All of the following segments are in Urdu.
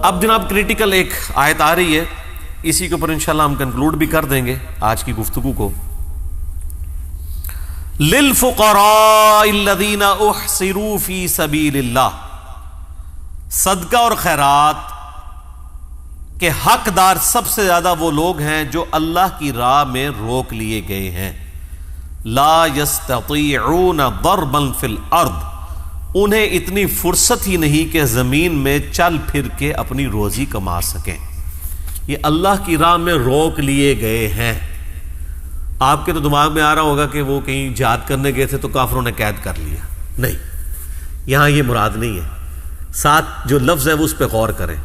اب جناب کریٹیکل ایک آیت آ رہی ہے، اسی کے اوپر انشاءاللہ ہم کنکلوڈ بھی کر دیں گے آج کی گفتگو کو. للفقراء الذین احصروا فی سبیل اللہ، صدقہ اور خیرات کے حقدار سب سے زیادہ وہ لوگ ہیں جو اللہ کی راہ میں روک لیے گئے ہیں. لا یستطیعون ضربا فی الارض، انہیں اتنی فرصت ہی نہیں کہ زمین میں چل پھر کے اپنی روزی کما سکیں. یہ اللہ کی راہ میں روک لیے گئے ہیں. آپ کے تو دماغ میں آ رہا ہوگا کہ وہ کہیں جہاد کرنے گئے تھے تو کافروں نے قید کر لیا. نہیں، یہاں یہ مراد نہیں ہے. ساتھ جو لفظ ہے وہ اس پہ غور کریں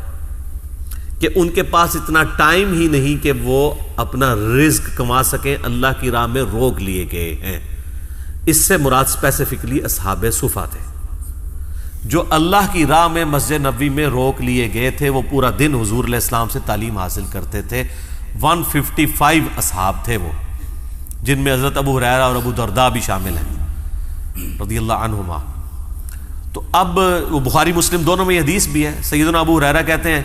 کہ ان کے پاس اتنا ٹائم ہی نہیں کہ وہ اپنا رزق کما سکیں، اللہ کی راہ میں روک لیے گئے ہیں. اس سے مراد اسپیسیفکلی اصحاب صفا تھے جو اللہ کی راہ میں مسجد نبوی میں روک لیے گئے تھے. وہ پورا دن حضور علیہ السلام سے تعلیم حاصل کرتے تھے. 155 اصحاب تھے وہ، جن میں حضرت ابو ہریرہ اور ابو درداء بھی شامل ہیں رضی اللہ عنہما. تو اب وہ بخاری مسلم دونوں میں یہ حدیث بھی ہے. سیدنا ابو ہریرہ کہتے ہیں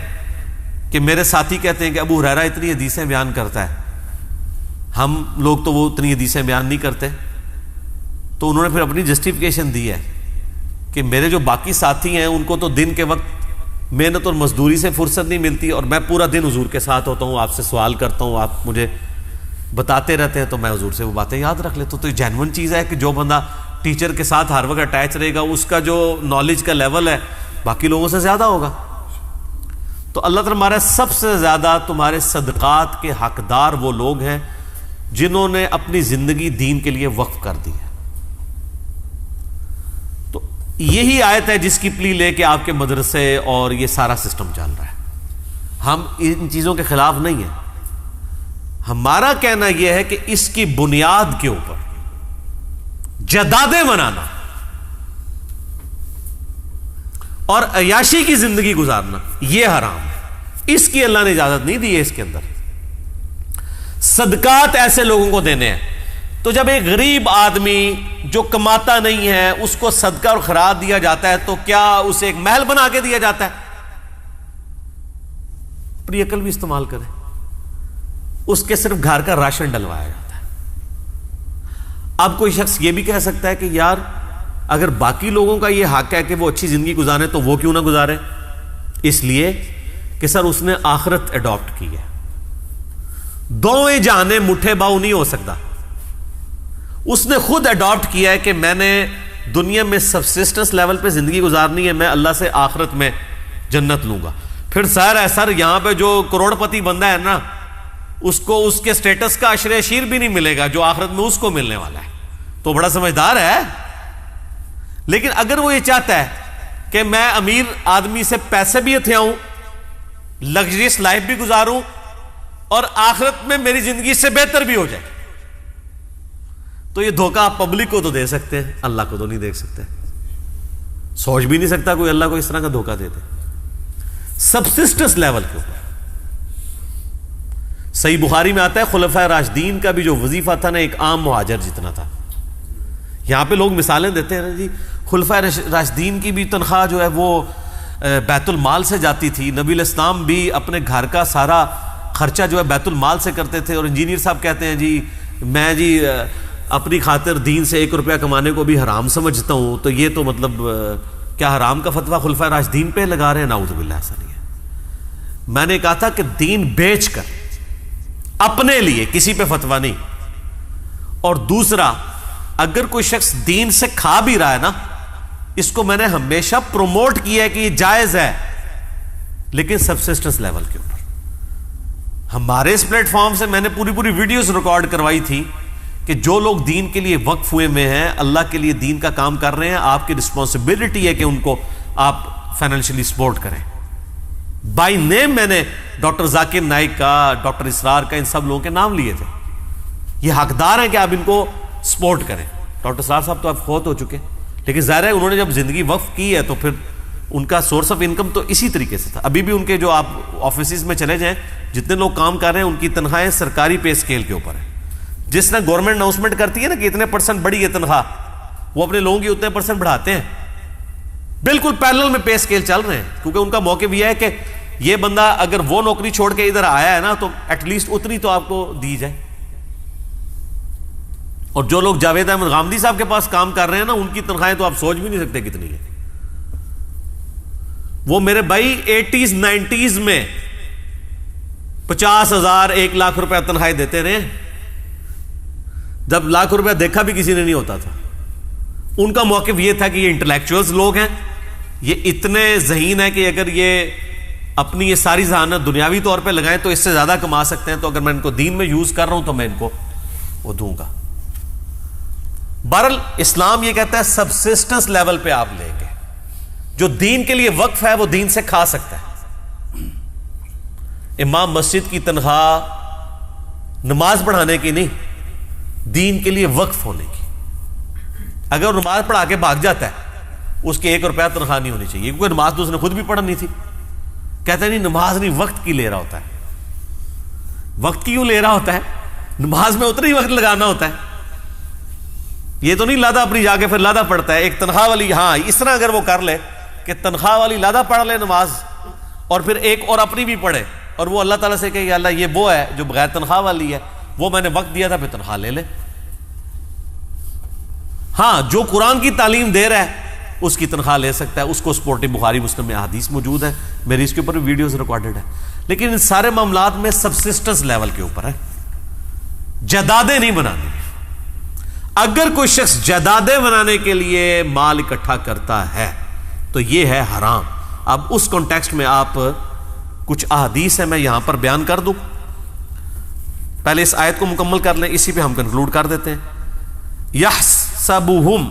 کہ میرے ساتھی کہتے ہیں کہ ابو ہریرہ اتنی حدیثیں بیان کرتا ہے، ہم لوگ تو وہ اتنی حدیثیں بیان نہیں کرتے. تو انہوں نے پھر اپنی جسٹیفیکیشن دی ہے کہ میرے جو باقی ساتھی ہیں ان کو تو دن کے وقت محنت اور مزدوری سے فرصت نہیں ملتی، اور میں پورا دن حضور کے ساتھ ہوتا ہوں، آپ سے سوال کرتا ہوں، آپ مجھے بتاتے رہتے ہیں، تو میں حضور سے وہ باتیں یاد رکھ لیتا ہوں. تو یہ جینون چیز ہے کہ جو بندہ ٹیچر کے ساتھ ہر وقت اٹیچ رہے گا اس کا جو نالج کا لیول ہے باقی لوگوں سے زیادہ ہوگا. تو اللہ تعالیٰ ہمارا سب سے زیادہ تمہارے صدقات کے حقدار وہ لوگ ہیں جنہوں نے اپنی زندگی دین کے لیے وقف کر دی ہے. تو یہی آیت ہے جس کی پلی لے کے آپ کے مدرسے اور یہ سارا سسٹم چل رہا ہے. ہم ان چیزوں کے خلاف نہیں ہیں. ہمارا کہنا یہ ہے کہ اس کی بنیاد کے اوپر جدادیں منانا اور عیاشی کی زندگی گزارنا یہ حرام ہے. اس کی اللہ نے اجازت نہیں دی ہے. اس کے اندر صدقات ایسے لوگوں کو دینے ہیں. تو جب ایک غریب آدمی جو کماتا نہیں ہے اس کو صدقہ اور خیرات دیا جاتا ہے تو کیا اسے ایک محل بنا کے دیا جاتا ہے؟ اپنی عقل بھی استعمال کریں. اس کے صرف گھر کا راشن ڈلوایا جاتا ہے. اب کوئی شخص یہ بھی کہہ سکتا ہے کہ یار اگر باقی لوگوں کا یہ حق ہے کہ وہ اچھی زندگی گزاریں تو وہ کیوں نہ گزاریں؟ اس لیے کہ سر اس نے آخرت اڈاپٹ کی ہے. دوئیں جہانیں مٹھے باؤ نہیں ہو سکتا. اس نے خود اڈاپٹ کیا ہے کہ میں نے دنیا میں سبسسٹنس لیول پہ زندگی گزارنی ہے، میں اللہ سے آخرت میں جنت لوں گا. پھر سر ہے سر یہاں پہ جو کروڑ پتی بندہ ہے نا اس کو اس کے سٹیٹس کا عشر عشیر بھی نہیں ملے گا جو آخرت میں اس کو ملنے والا ہے. تو بڑا سمجھدار ہے. لیکن اگر وہ یہ چاہتا ہے کہ میں امیر آدمی سے پیسے بھی ہتھیاؤں، لگژریس لائف بھی گزاروں اور آخرت میں میری زندگی سے بہتر بھی ہو جائے، تو یہ دھوکہ آپ پبلک کو تو دے سکتے ہیں، اللہ کو تو نہیں دے سکتے. سوچ بھی نہیں سکتا کوئی اللہ کو اس طرح کا دھوکہ دے دے. سبسسٹنس لیول کے اوپر صحیح بخاری میں آتا ہے خلفائے راشدین کا بھی جو وظیفہ تھا نا ایک عام مہاجر جتنا تھا. یہاں پہ لوگ مثالیں دیتے ہیں نا جی خلفائے راشدین کی بھی تنخواہ جو ہے وہ بیت المال سے جاتی تھی. نبی علیہ السلام بھی اپنے گھر کا سارا خرچہ جو ہے بیت المال سے کرتے تھے. اور انجینئر صاحب کہتے ہیں جی میں جی اپنی خاطر دین سے 1 روپیہ کمانے کو بھی حرام سمجھتا ہوں. تو یہ تو مطلب کیا حرام کا فتویٰ خلفائے راشدین پہ لگا رہے ہیں؟ نعوذ باللہ. ایسا نہیں ہے. میں نے کہا تھا کہ دین بیچ کر اپنے لیے کسی پہ فتویٰ نہیں. اور دوسرا اگر کوئی شخص دین سے کھا بھی رہا ہے نا اس کو میں نے ہمیشہ پروموٹ کیا ہے کہ یہ جائز ہے لیکن سبسسٹنس لیول کے اوپر. ہمارے اس پلیٹ فارم سے میں نے پوری ویڈیوز ریکارڈ کروائی تھی کہ جو لوگ دین کے لیے وقف ہوئے میں ہیں، اللہ کے لیے دین کا کام کر رہے ہیں، آپ کی رسپانسبلٹی ہے کہ ان کو آپ فائنینشلی سپورٹ کریں. بائی نیم میں نے ڈاکٹر ذاکر نائک کا، ڈاکٹر اسرار کا، ان سب لوگوں کے نام لیے تھے. یہ حقدار ہیں کہ آپ ان کو سپورٹ کریں. ڈاکٹر اسرار صاحب تو آپ فوت ہو چکے، لیکن ظاہر ہے انہوں نے جب زندگی وقف کی ہے تو پھر ان کا سورس آف انکم تو اسی طریقے سے تھا. ابھی بھی ان کے جو آپ آفیسز میں چلے جائیں جتنے لوگ کام کر رہے ہیں ان کی تنخواہیں سرکاری پے اسکیل کے اوپر ہیں. جس طرح گورنمنٹ اناؤنسمنٹ کرتی ہے نا کہ اتنے % بڑھی ہے تنخواہ، وہ اپنے لوگوں کی اتنے % بڑھاتے ہیں. بالکل پیرلل میں پے اسکیل چل رہے ہیں، کیونکہ ان کا موقف یہ ہے کہ یہ بندہ اگر وہ نوکری چھوڑ کے ادھر آیا ہے نا تو ایٹ لیسٹ اتنی تو آپ کو دی جائے. اور جو لوگ جاوید احمد غامدی صاحب کے پاس کام کر رہے ہیں نا، ان کی تنخواہیں تو آپ سوچ بھی نہیں سکتے کتنی ہے. وہ میرے بھائی 80s 90s میں 50,000 1 لاکھ روپے تنخواہیں دیتے رہے، جب لاکھ روپے دیکھا بھی کسی نے نہیں ہوتا تھا. ان کا موقف یہ تھا کہ یہ انٹلیکچوئلز لوگ ہیں، یہ اتنے ذہین ہیں کہ اگر یہ اپنی یہ ساری ذہانت دنیاوی طور پہ لگائیں تو اس سے زیادہ کما سکتے ہیں، تو اگر میں ان کو دین میں یوز کر رہا ہوں تو میں ان کو وہ دوں گا. بہرحال اسلام یہ کہتا ہے سبسسٹنس لیول پہ آپ لیں گے، جو دین کے لیے وقف ہے وہ دین سے کھا سکتا ہے. امام مسجد کی تنخواہ نماز پڑھانے کی نہیں، دین کے لیے وقف ہونے کی. اگر نماز پڑھا کے بھاگ جاتا ہے اس کے 1 روپیہ تنخواہ نہیں ہونی چاہیے، کیونکہ نماز تو اس نے خود بھی پڑھنی تھی. کہتا ہے نہیں نماز نہیں، وقت کی لے رہا ہوتا ہے. وقت کیوں لے رہا ہوتا ہے؟ نماز میں اتنا ہی وقت لگانا ہوتا ہے. یہ تو نہیں لادا اپنی جا کے پھر لادا پڑھتا ہے. ایک تنخواہ والی، ہاں اس طرح اگر وہ کر لے کہ تنخواہ والی لادا پڑھ لے نماز، اور پھر ایک اور اپنی بھی پڑھے، اور وہ اللہ تعالیٰ سے کہ یا اللہ یہ وہ ہے جو بغیر تنخواہ والی ہے، وہ میں نے وقت دیا تھا، پھر تنخواہ لے لے. ہاں جو قرآن کی تعلیم دے رہا ہے اس کی تنخواہ لے سکتا ہے، اس کو سپورٹنگ بخاری مسلم میں حدیث موجود ہے، میری اس کے اوپر بھی ویڈیوز ریکارڈڈ ہے. لیکن ان سارے معاملات میں سبسسٹنس لیول کے اوپر ہے، جائیدادیں نہیں بنانی. اگر کوئی شخص جائیدادیں بنانے کے لیے مال اکٹھا کرتا ہے تو یہ ہے حرام. اب اس کانٹیکسٹ میں آپ کچھ احادیث ہیں میں یہاں پر بیان کر دوں. پہلے اس آیت کو مکمل کر لیں، اسی پہ ہم کنکلوڈ کر دیتے ہیں. یحسبہم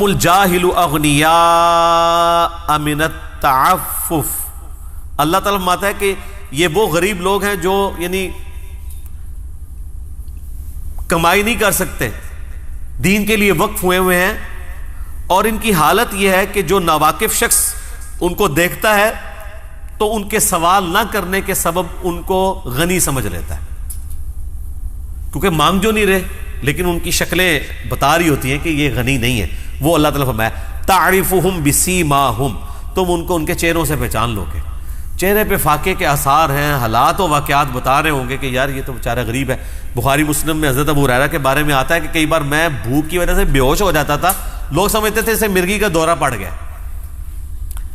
الجاہل اغنیاء من التعفف. اللہ تعالیٰ فرماتا ہے کہ یہ وہ غریب لوگ ہیں جو یعنی کمائی نہیں کر سکتے، دین کے لیے وقف ہوئے ہوئے ہیں، اور ان کی حالت یہ ہے کہ جو ناواقف شخص ان کو دیکھتا ہے تو ان کے سوال نہ کرنے کے سبب ان کو غنی سمجھ لیتا ہے، کیونکہ مانگ جو نہیں رہے لیکن ان کی شکلیں بتا رہی ہوتی ہیں کہ یہ غنی نہیں ہے. وہ اللہ تعالیٰ فرمایا تعرفہم بسیماہم، تم ان کو ان کے چہروں سے پہچان لو گے. چہرے پہ فاقے کے آثار ہیں، حالات و واقعات بتا رہے ہوں گے کہ یار یہ تو بیچارہ غریب ہے. بخاری مسلم میں حضرت ابو ہریرہ کے بارے میں آتا ہے کہ کئی بار میں بھوک کی وجہ سے بے ہوش ہو جاتا تھا، لوگ سمجھتے تھے اسے مرگی کا دورہ پڑ گیا،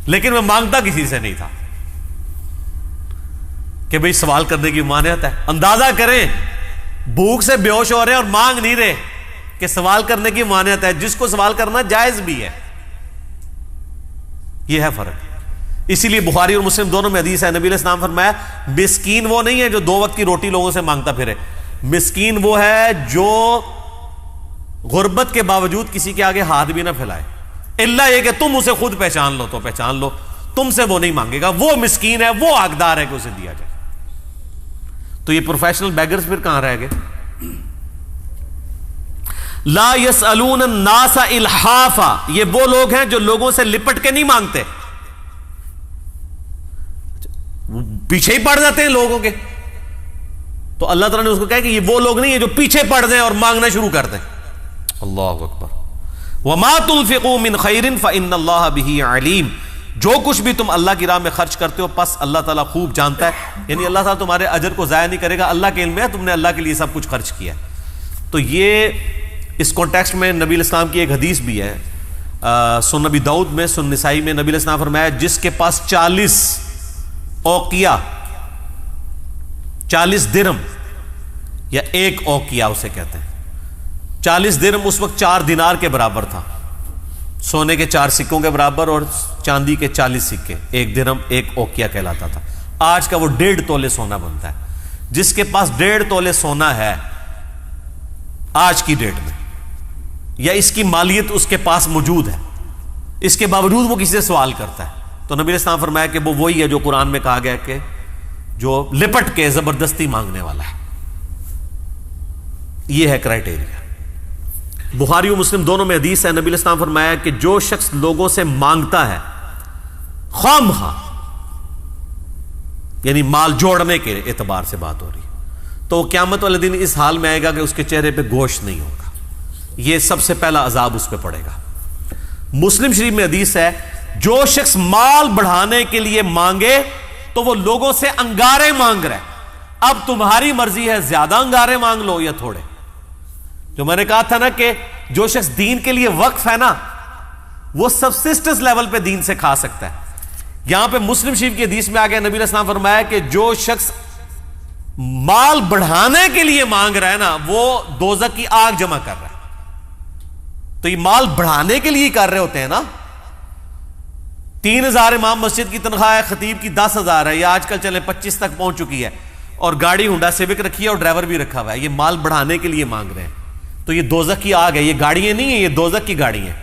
لیکن میں مانگتا کسی سے نہیں تھا کہ بھئی سوال کرنے کی ممانعت ہے. اندازہ کریں بھوک سے بے ہوش ہو رہے ہیں اور مانگ نہیں رہے کہ سوال کرنے کی ممانعت ہے. جس کو سوال کرنا جائز بھی ہے. یہ ہے فرق. اسی لیے بخاری اور مسلم دونوں میں حدیث ہے، نبی علیہ السلام فرمایا مسکین وہ نہیں ہے جو 2 وقت کی روٹی لوگوں سے مانگتا پھرے. مسکین وہ ہے جو غربت کے باوجود کسی کے آگے ہاتھ بھی نہ پھیلائے، الا یہ کہ تم اسے خود پہچان لو تو پہچان لو، تم سے وہ نہیں مانگے گا. وہ مسکین ہے، وہ حقدار ہے کہ اسے دیا جائے. تو یہ پروفیشنل بیگرز پھر کہاں رہ گئے؟ لا يسألون الناس الحافا، یہ وہ لوگ ہیں جو لوگوں سے لپٹ کے نہیں مانگتے، پیچھے ہی پڑ جاتے ہیں لوگوں کے. تو اللہ تعالیٰ نے اس کو کہا کہ یہ وہ لوگ نہیں ہیں جو پیچھے پڑ جائیں اور مانگنا شروع کر دیں. اللہ اکبر. وما تنفقوا من خیر فإن اللہ بہ علیم، جو کچھ بھی تم اللہ کی راہ میں خرچ کرتے ہو پس اللہ تعالیٰ خوب جانتا ہے. یعنی اللہ تعالیٰ تمہارے اجر کو ضائع نہیں کرے گا، اللہ کے علم ہے تم نے اللہ کے لیے سب کچھ خرچ کیا. تو یہ اس کانٹیکسٹ میں نبی علیہ السلام کی ایک حدیث بھی ہے، سنن نبی داؤد میں، سنن نسائی میں. نبی علیہ السلام فرمایا جس کے پاس 40 اوقیہ، 40 درہم یا 1 اوقیہ اسے کہتے ہیں. 40 درہم اس وقت 4 دینار کے برابر تھا، سونے کے 4 سکوں کے برابر اور چاندی کے 40 سکے. 1 درہم 1 اوقیہ کہلاتا تھا. آج کا وہ 1.5 تولے سونا بنتا ہے. جس کے پاس 1.5 تولے سونا ہے آج کی ڈیٹ میں، یا اس کی مالیت اس کے پاس موجود ہے، اس کے باوجود وہ کسی سے سوال کرتا ہے، تو نبی علیہ السلام فرمایا کہ وہ وہی ہے جو قرآن میں کہا گیا کہ جو لپٹ کے زبردستی مانگنے والا ہے. یہ ہے کرائٹیریا. بخاری و مسلم دونوں میں حدیث ہے، نبی علیہ السلام فرمایا کہ جو شخص لوگوں سے مانگتا ہے خواہ مخواہ، یعنی مال جوڑنے کے اعتبار سے بات ہو رہی ہے، تو قیامت والے دن اس حال میں آئے گا کہ اس کے چہرے پہ گوشت نہیں ہوگا. یہ سب سے پہلا عذاب اس پہ پڑے گا. مسلم شریف میں حدیث ہے جو شخص مال بڑھانے کے لیے مانگے تو وہ لوگوں سے انگارے مانگ رہا ہے. اب تمہاری مرضی ہے زیادہ انگارے مانگ لو یا تھوڑے. جو میں نے کہا تھا نا کہ جو شخص دین کے لیے وقف ہے نا وہ سبسسٹنس لیول پہ دین سے کھا سکتا ہے. یہاں پہ مسلم شریف کی حدیث میں آ گیا نبی علیہ السلام فرمایا کہ جو شخص مال بڑھانے کے لیے مانگ رہا ہے نا وہ دوزخ کی آگ جمع کر رہا ہے. تو یہ مال بڑھانے کے لیے کر رہے ہوتے ہیں نا. 3,000 امام مسجد کی تنخواہ ہے, خطیب کی 10,000 ہے, یا آج کل چلے 25 تک پہنچ چکی ہے, اور گاڑی ہونڈا سیوک رکھی ہے اور ڈرائیور بھی رکھا ہوا ہے. یہ مال بڑھانے کے لیے مانگ رہے ہیں. تو یہ دوزخ کی آگ ہے, یہ گاڑیاں نہیں ہیں, یہ دوزخ کی گاڑی ہیں.